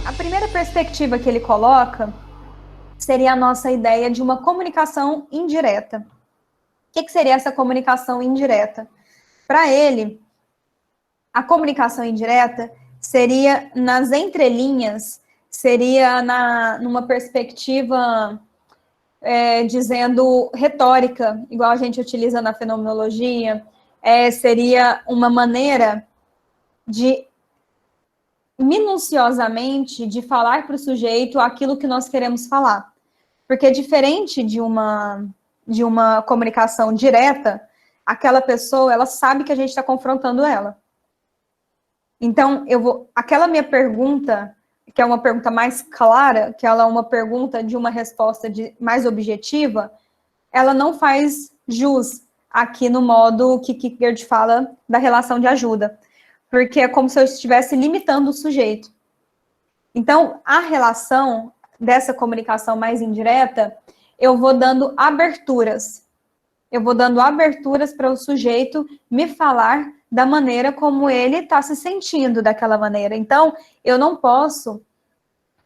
A primeira perspectiva que ele coloca seria a nossa ideia de uma comunicação indireta. O que seria essa comunicação indireta? Para ele, a comunicação indireta seria nas entrelinhas, seria numa perspectiva dizendo retórica, igual a gente utiliza na fenomenologia, seria uma maneira de minuciosamente de falar para o sujeito aquilo que nós queremos falar. Porque diferente de uma comunicação direta, aquela pessoa, ela sabe que a gente está confrontando ela. Então, aquela minha pergunta, que é uma pergunta mais clara, que ela é uma pergunta de uma resposta mais objetiva, ela não faz jus aqui no modo que Kierkegaard fala da relação de ajuda, porque é como se eu estivesse limitando o sujeito. Então, a relação dessa comunicação mais indireta, eu vou dando aberturas. Eu vou dando aberturas para o sujeito me falar da maneira como ele está se sentindo daquela maneira. Então, eu não posso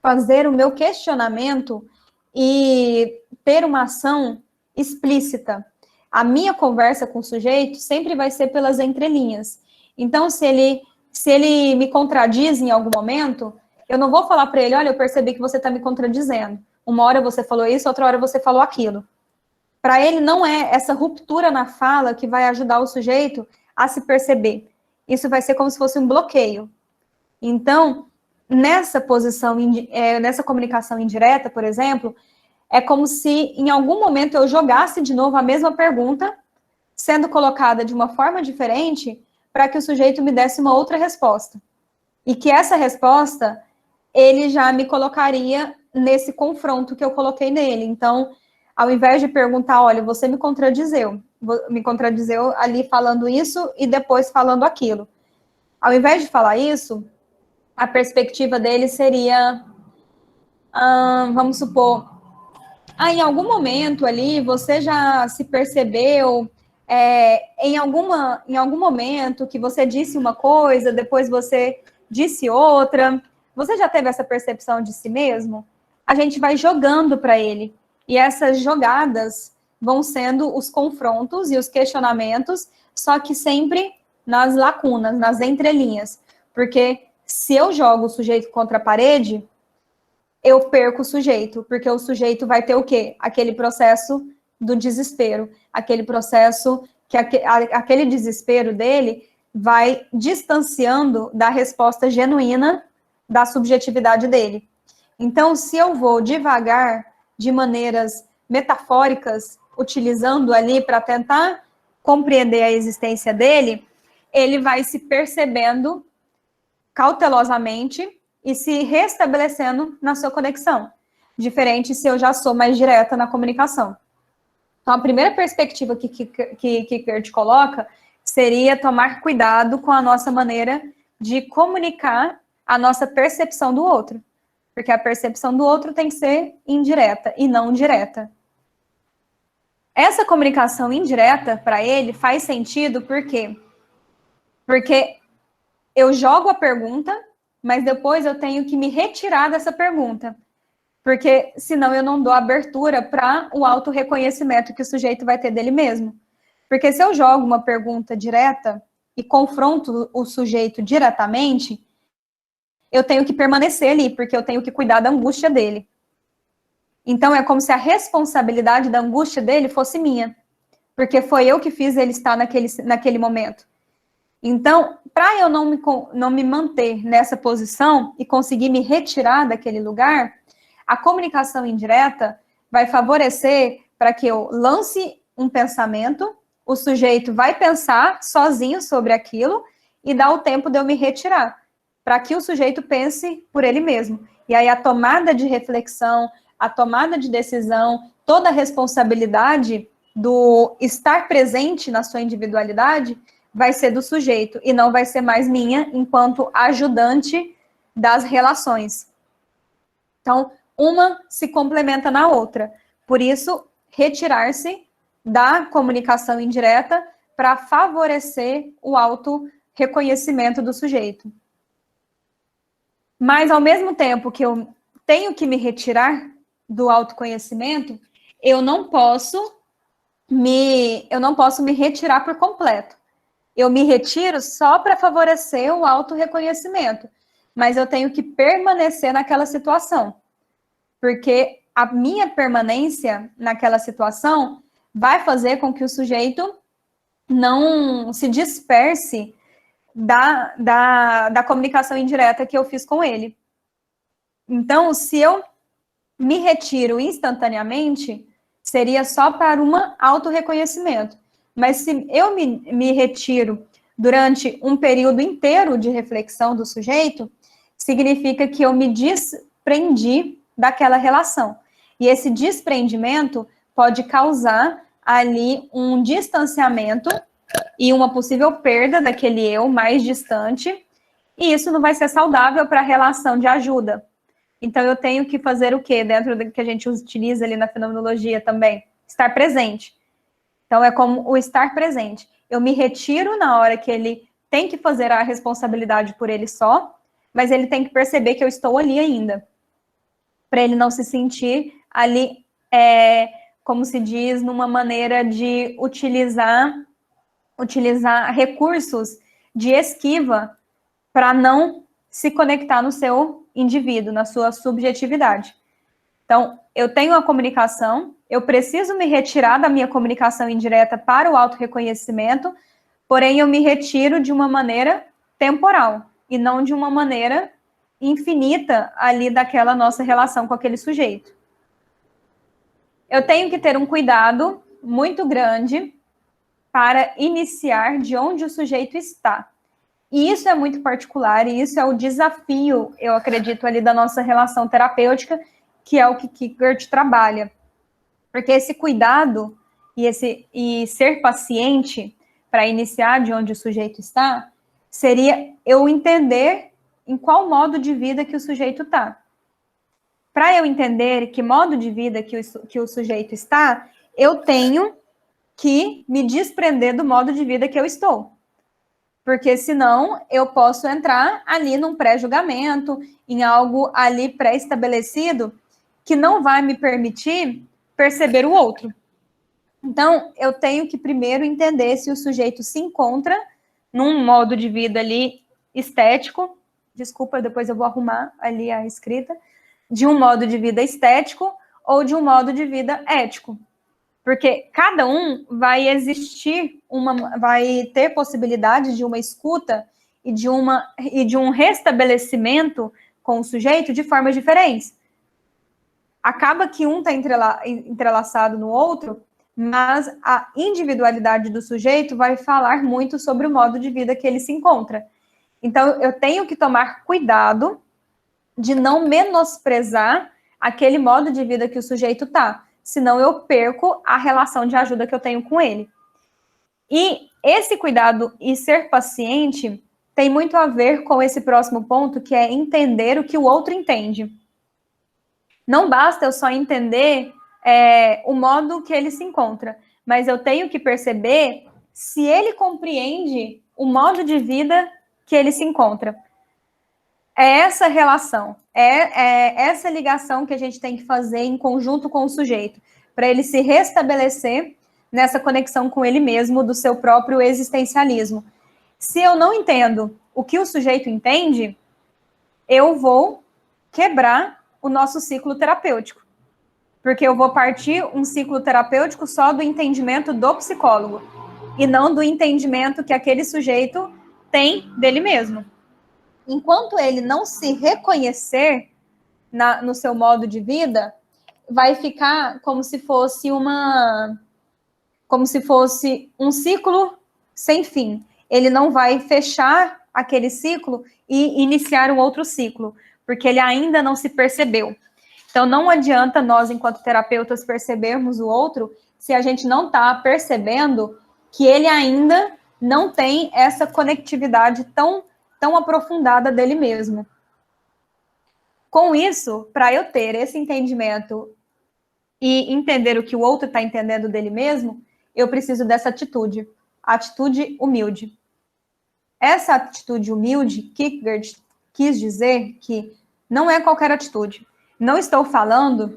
fazer o meu questionamento e ter uma ação explícita. A minha conversa com o sujeito sempre vai ser pelas entrelinhas. Então, se ele me contradiz em algum momento, eu não vou falar para ele, olha, eu percebi que você está me contradizendo. Uma hora você falou isso, outra hora você falou aquilo. Para ele, não é essa ruptura na fala que vai ajudar o sujeito a se perceber. Isso vai ser como se fosse um bloqueio. Então, nessa posição, nessa comunicação indireta, por exemplo, é como se em algum momento eu jogasse de novo a mesma pergunta, sendo colocada de uma forma diferente, para que o sujeito me desse uma outra resposta. E que essa resposta, ele já me colocaria nesse confronto que eu coloquei nele. Então, ao invés de perguntar, olha, você me contradizeu ali falando isso e depois falando aquilo. Ao invés de falar isso, a perspectiva dele seria, vamos supor, em algum momento ali você já se percebeu em algum momento que você disse uma coisa, depois você disse outra. Você já teve essa percepção de si mesmo? A gente vai jogando para ele. E essas jogadas vão sendo os confrontos e os questionamentos, só que sempre nas lacunas, nas entrelinhas. Porque se eu jogo o sujeito contra a parede, eu perco o sujeito, porque o sujeito vai ter o quê? Aquele processo do desespero, aquele processo que aquele desespero dele vai distanciando da resposta genuína da subjetividade dele. Então, se eu vou devagar, de maneiras metafóricas, utilizando ali para tentar compreender a existência dele, ele vai se percebendo cautelosamente e se restabelecendo na sua conexão. Diferente se eu já sou mais direta na comunicação. Então, a primeira perspectiva que Kierkegaard coloca seria tomar cuidado com a nossa maneira de comunicar a nossa percepção do outro. Porque a percepção do outro tem que ser indireta e não direta. Essa comunicação indireta, para ele, faz sentido por quê? Porque eu jogo a pergunta, mas depois eu tenho que me retirar dessa pergunta. Porque senão eu não dou abertura para o autorreconhecimento que o sujeito vai ter dele mesmo. Porque se eu jogo uma pergunta direta e confronto o sujeito diretamente, eu tenho que permanecer ali, porque eu tenho que cuidar da angústia dele. Então, é como se a responsabilidade da angústia dele fosse minha, porque foi eu que fiz ele estar naquele momento. Então, para eu não me manter nessa posição e conseguir me retirar daquele lugar, a comunicação indireta vai favorecer para que eu lance um pensamento, o sujeito vai pensar sozinho sobre aquilo e dá o tempo de eu me retirar, para que o sujeito pense por ele mesmo. E aí a tomada de reflexão, a tomada de decisão, toda a responsabilidade do estar presente na sua individualidade vai ser do sujeito e não vai ser mais minha enquanto ajudante das relações. Então, uma se complementa na outra. Por isso, retirar-se da comunicação indireta para favorecer o auto-reconhecimento do sujeito. Mas, ao mesmo tempo que eu tenho que me retirar do autoconhecimento, eu não posso me retirar por completo. Eu me retiro só para favorecer o autorreconhecimento, mas eu tenho que permanecer naquela situação, porque a minha permanência naquela situação vai fazer com que o sujeito não se disperse da comunicação indireta que eu fiz com ele. Então, se eu me retiro instantaneamente, seria só para um autorreconhecimento. Mas se eu me retiro durante um período inteiro de reflexão do sujeito, significa que eu me desprendi daquela relação. E esse desprendimento pode causar ali um distanciamento e uma possível perda daquele eu mais distante, e isso não vai ser saudável para a relação de ajuda. Então, eu tenho que fazer o quê? Dentro do que a gente utiliza ali na fenomenologia também. Estar presente. Então, é como o estar presente. Eu me retiro na hora que ele tem que fazer a responsabilidade por ele só, mas ele tem que perceber que eu estou ali ainda. Para ele não se sentir ali, como se diz, numa maneira de utilizar recursos de esquiva para não se conectar no seu indivíduo, na sua subjetividade. Então, eu tenho a comunicação, eu preciso me retirar da minha comunicação indireta para o autorreconhecimento, porém eu me retiro de uma maneira temporal e não de uma maneira infinita ali daquela nossa relação com aquele sujeito. Eu tenho que ter um cuidado muito grande para iniciar de onde o sujeito está. E isso é muito particular, e isso é o desafio, eu acredito, ali da nossa relação terapêutica, que é o que Kierkegaard trabalha. Porque esse cuidado e ser paciente para iniciar de onde o sujeito está, seria eu entender em qual modo de vida que o sujeito está. Para eu entender que modo de vida que o sujeito está, eu tenho que me desprender do modo de vida que eu estou. Porque senão eu posso entrar ali num pré-julgamento, em algo ali pré-estabelecido, que não vai me permitir perceber o outro. Então, eu tenho que primeiro entender se o sujeito se encontra num modo de vida ali estético, desculpa, depois eu vou arrumar ali a escrita, de um modo de vida estético ou de um modo de vida ético. Porque cada um vai vai ter possibilidade de uma escuta e de um restabelecimento com o sujeito de formas diferentes. Acaba que um está entrelaçado no outro, mas a individualidade do sujeito vai falar muito sobre o modo de vida que ele se encontra. Então, eu tenho que tomar cuidado de não menosprezar aquele modo de vida que o sujeito está, senão eu perco a relação de ajuda que eu tenho com ele. E esse cuidado e ser paciente tem muito a ver com esse próximo ponto, que é entender o que o outro entende. Não basta eu só entender o modo que ele se encontra, mas eu tenho que perceber se ele compreende o modo de vida que ele se encontra. É essa relação, essa ligação que a gente tem que fazer em conjunto com o sujeito, para ele se restabelecer nessa conexão com ele mesmo, do seu próprio existencialismo. Se eu não entendo o que o sujeito entende, eu vou quebrar o nosso ciclo terapêutico. Porque eu vou partir um ciclo terapêutico só do entendimento do psicólogo, e não do entendimento que aquele sujeito tem dele mesmo. Enquanto ele não se reconhecer no seu modo de vida, vai ficar como se fosse um ciclo sem fim. Ele não vai fechar aquele ciclo e iniciar um outro ciclo, porque ele ainda não se percebeu. Então, não adianta nós, enquanto terapeutas, percebermos o outro se a gente não está percebendo que ele ainda não tem essa conectividade tão aprofundada dele mesmo. Com isso, para eu ter esse entendimento e entender o que o outro está entendendo dele mesmo, eu preciso dessa atitude, a atitude humilde. Essa atitude humilde, quis dizer que não é qualquer atitude. Não estou falando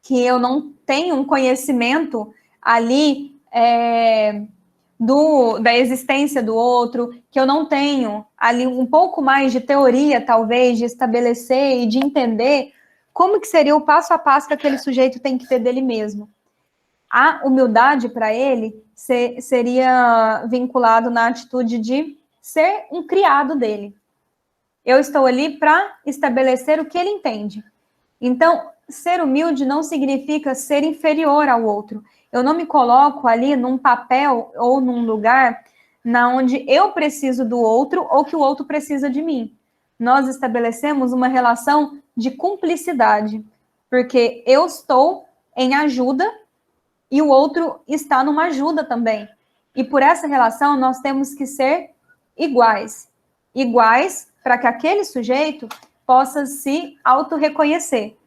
que eu não tenho um conhecimento ali da existência do outro, que eu não tenho ali um pouco mais de teoria, talvez, de estabelecer e de entender como que seria o passo a passo que aquele sujeito tem que ter dele mesmo. A humildade para ele seria vinculado na atitude de ser um criado dele. Eu estou ali para estabelecer o que ele entende. Então, ser humilde não significa ser inferior ao outro. Eu não me coloco ali num papel ou num lugar na onde eu preciso do outro ou que o outro precisa de mim. Nós estabelecemos uma relação de cumplicidade, porque eu estou em ajuda e o outro está numa ajuda também. E por essa relação, nós temos que ser iguais. Iguais para que aquele sujeito possa se auto-reconhecer,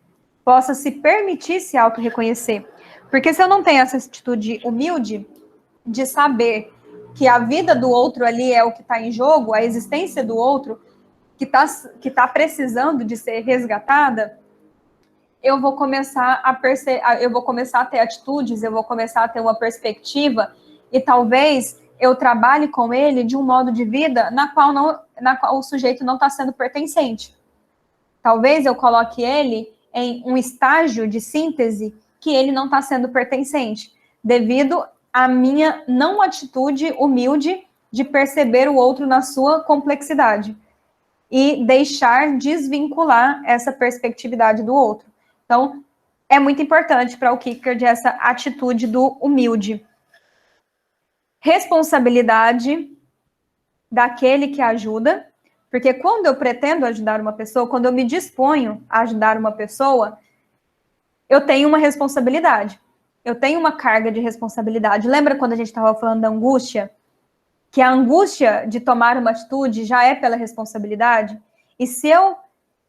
possa se permitir se auto-reconhecer. Porque se eu não tenho essa atitude humilde de saber que a vida do outro ali é o que está em jogo, a existência do outro que tá precisando de ser resgatada, eu vou começar a ter atitudes, eu vou começar a ter uma perspectiva e talvez eu trabalhe com ele de um modo de vida na qual o sujeito não está sendo pertencente. Talvez eu coloque ele em um estágio de síntese que ele não está sendo pertencente, devido à minha não atitude humilde de perceber o outro na sua complexidade e deixar desvincular essa perspectividade do outro. Então, é muito importante para o Kierkegaard essa atitude do humilde. Responsabilidade daquele que ajuda, porque quando eu pretendo ajudar uma pessoa, quando eu me disponho a ajudar uma pessoa, eu tenho uma responsabilidade. Eu tenho uma carga de responsabilidade. Lembra quando a gente estava falando da angústia? Que a angústia de tomar uma atitude já é pela responsabilidade? E se eu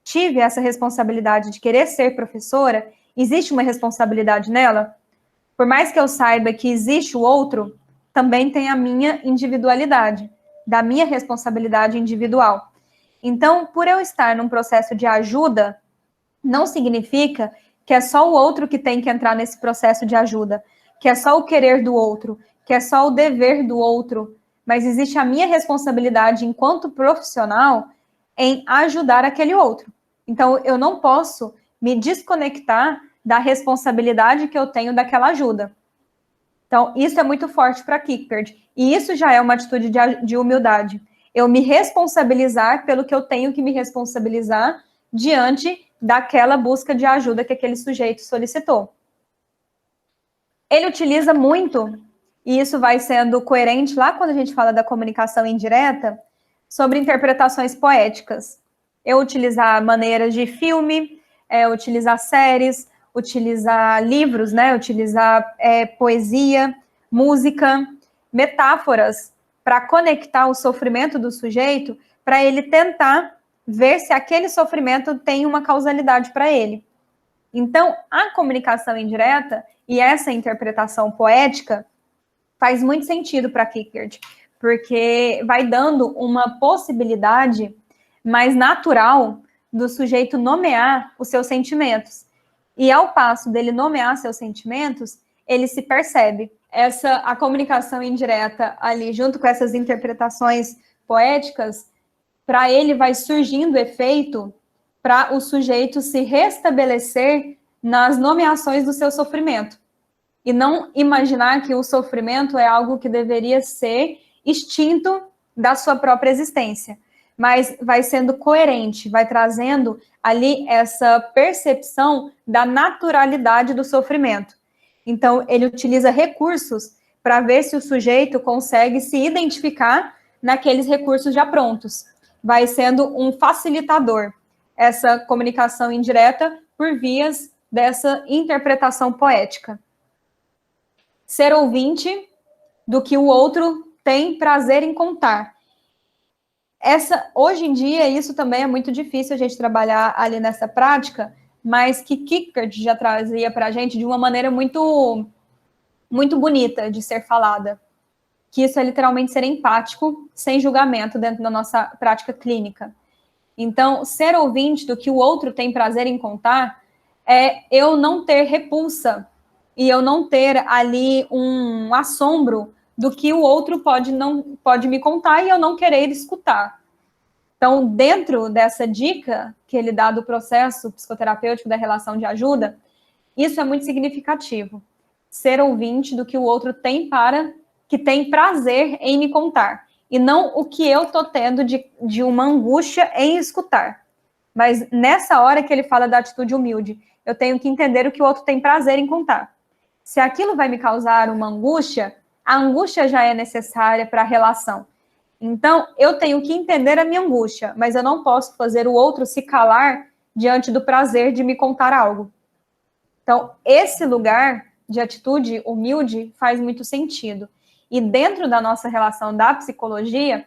tive essa responsabilidade de querer ser professora, existe uma responsabilidade nela? Por mais que eu saiba que existe o outro, também tem a minha individualidade, da minha responsabilidade individual. Então, por eu estar num processo de ajuda, não significa que é só o outro que tem que entrar nesse processo de ajuda, que é só o querer do outro, que é só o dever do outro, mas existe a minha responsabilidade enquanto profissional em ajudar aquele outro. Então, eu não posso me desconectar da responsabilidade que eu tenho daquela ajuda. Então, isso é muito forte para Kierkegaard. E isso já é uma atitude de humildade. Eu me responsabilizar pelo que eu tenho que me responsabilizar diante daquela busca de ajuda que aquele sujeito solicitou. Ele utiliza muito, e isso vai sendo coerente lá quando a gente fala da comunicação indireta, sobre interpretações poéticas. Eu utilizar maneiras de filme, utilizar séries, utilizar livros, né? Utilizar poesia, música, metáforas para conectar o sofrimento do sujeito, para ele tentar ver se aquele sofrimento tem uma causalidade para ele. Então, a comunicação indireta e essa interpretação poética faz muito sentido para Kierkegaard, porque vai dando uma possibilidade mais natural do sujeito nomear os seus sentimentos. E ao passo dele nomear seus sentimentos, ele se percebe. A comunicação indireta ali, junto com essas interpretações poéticas, para ele vai surgindo efeito para o sujeito se restabelecer nas nomeações do seu sofrimento. E não imaginar que o sofrimento é algo que deveria ser extinto da sua própria existência, mas vai sendo coerente, vai trazendo ali essa percepção da naturalidade do sofrimento. Então, ele utiliza recursos para ver se o sujeito consegue se identificar naqueles recursos já prontos. Vai sendo um facilitador, essa comunicação indireta por vias dessa interpretação poética. Ser ouvinte do que o outro tem prazer em contar. Hoje em dia, isso também é muito difícil a gente trabalhar ali nessa prática, mas que Kierkegaard já trazia para a gente de uma maneira muito, muito bonita de ser falada. Que isso é literalmente ser empático, sem julgamento dentro da nossa prática clínica. Então, ser ouvinte do que o outro tem prazer em contar é eu não ter repulsa e eu não ter ali um assombro do que o outro pode me contar e eu não querer escutar. Então, dentro dessa dica que ele dá do processo psicoterapêutico da relação de ajuda, isso é muito significativo. Ser ouvinte do que o outro que tem prazer em me contar. E não o que eu tô tendo de uma angústia em escutar. Mas nessa hora que ele fala da atitude humilde, eu tenho que entender o que o outro tem prazer em contar. Se aquilo vai me causar uma angústia, a angústia já é necessária para a relação. Então, eu tenho que entender a minha angústia, mas eu não posso fazer o outro se calar diante do prazer de me contar algo. Então, esse lugar de atitude humilde faz muito sentido. E dentro da nossa relação da psicologia,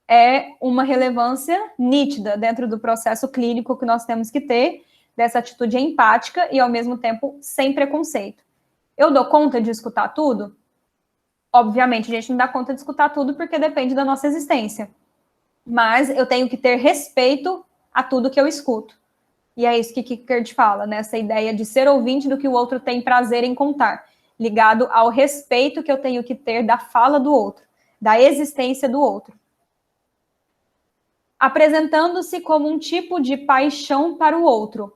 é uma relevância nítida dentro do processo clínico que nós temos que ter, dessa atitude empática e, ao mesmo tempo, sem preconceito. Eu dou conta de escutar tudo? Obviamente, a gente não dá conta de escutar tudo porque depende da nossa existência. Mas eu tenho que ter respeito a tudo que eu escuto. E é isso que Kierkegaard fala, né? Essa ideia de ser ouvinte do que o outro tem prazer em contar, ligado ao respeito que eu tenho que ter da fala do outro, da existência do outro. Apresentando-se como um tipo de paixão para o outro.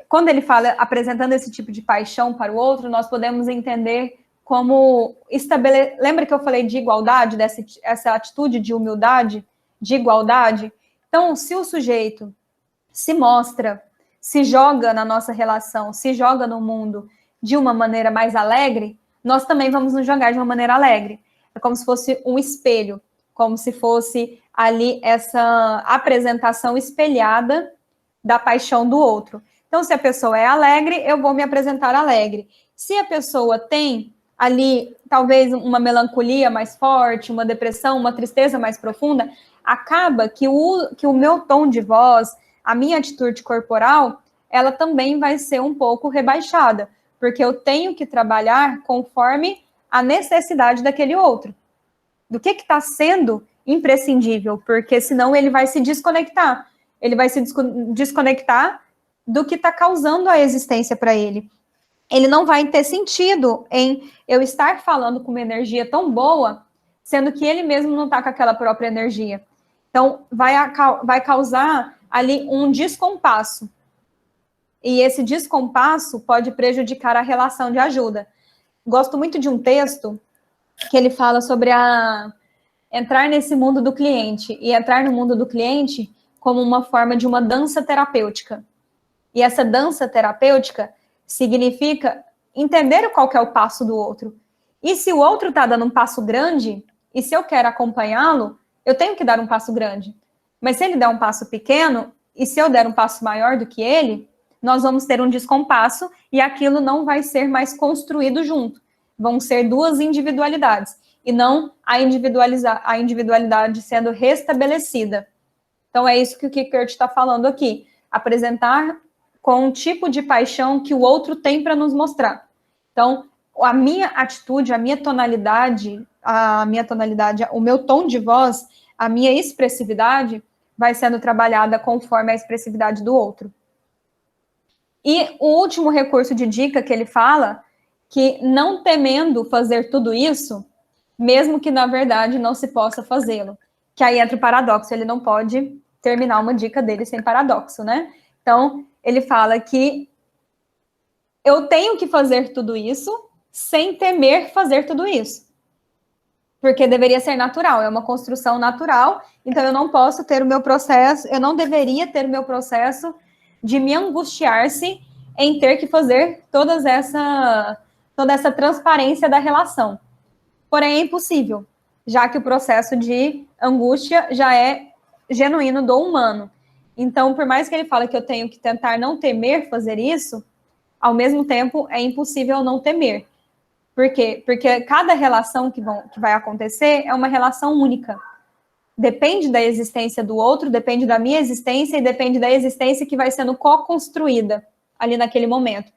Quando ele fala apresentando esse tipo de paixão para o outro, nós podemos entender como Lembra que eu falei de igualdade, essa atitude de humildade, de igualdade? Então, se o sujeito se mostra, se joga na nossa relação, se joga no mundo de uma maneira mais alegre, nós também vamos nos jogar de uma maneira alegre. É como se fosse um espelho, como se fosse ali essa apresentação espelhada da paixão do outro. Então, se a pessoa é alegre, eu vou me apresentar alegre. Se a pessoa tem ali, talvez, uma melancolia mais forte, uma depressão, uma tristeza mais profunda, acaba que o meu tom de voz, a minha atitude corporal, ela também vai ser um pouco rebaixada, porque eu tenho que trabalhar conforme a necessidade daquele outro. Do que está sendo imprescindível, porque senão ele vai se desconectar. Ele vai se desconectar do que está causando a existência para ele. Ele não vai ter sentido em eu estar falando com uma energia tão boa, sendo que ele mesmo não está com aquela própria energia. Então, vai causar ali um descompasso. E esse descompasso pode prejudicar a relação de ajuda. Gosto muito de um texto que ele fala sobre entrar nesse mundo do cliente, e entrar no mundo do cliente como uma forma de uma dança terapêutica. E essa dança terapêutica significa entender qual que é o passo do outro. E se o outro está dando um passo grande, e se eu quero acompanhá-lo, eu tenho que dar um passo grande. Mas se ele der um passo pequeno, e se eu der um passo maior do que ele, nós vamos ter um descompasso e aquilo não vai ser mais construído junto. Vão ser duas individualidades, e não a individualidade sendo restabelecida. Então, é isso que o Kierkegaard está falando aqui. Apresentar com um tipo de paixão que o outro tem para nos mostrar. Então, a minha atitude, a minha tonalidade, o meu tom de voz, a minha expressividade vai sendo trabalhada conforme a expressividade do outro. E o último recurso de dica que ele fala, que não temendo fazer tudo isso, mesmo que na verdade não se possa fazê-lo. Que aí entra o paradoxo, ele não pode terminar uma dica dele sem paradoxo, né? Então, ele fala que eu tenho que fazer tudo isso sem temer fazer tudo isso. Porque deveria ser natural, é uma construção natural, então eu não posso ter o meu processo, eu não deveria ter o meu processo de me angustiar-se em ter que fazer toda essa transparência da relação. Porém, é impossível, já que o processo de angústia já é genuíno do humano. Então, por mais que ele fale que eu tenho que tentar não temer fazer isso, ao mesmo tempo é impossível não temer. Por quê? Porque cada relação que vai acontecer é uma relação única. Depende da existência do outro, depende da minha existência e depende da existência que vai sendo co-construída ali naquele momento.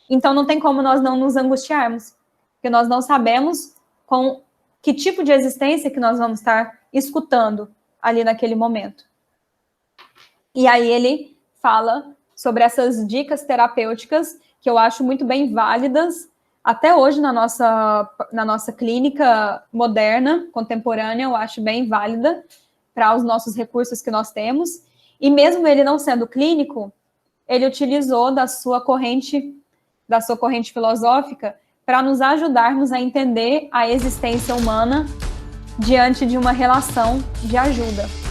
Então, não tem como nós não nos angustiarmos, porque nós não sabemos com que tipo de existência que nós vamos estar escutando ali naquele momento. E aí ele fala sobre essas dicas terapêuticas que eu acho muito bem válidas até hoje na nossa clínica moderna, contemporânea, eu acho bem válida para os nossos recursos que nós temos. E mesmo ele não sendo clínico, ele utilizou da sua corrente filosófica para nos ajudarmos a entender a existência humana diante de uma relação de ajuda.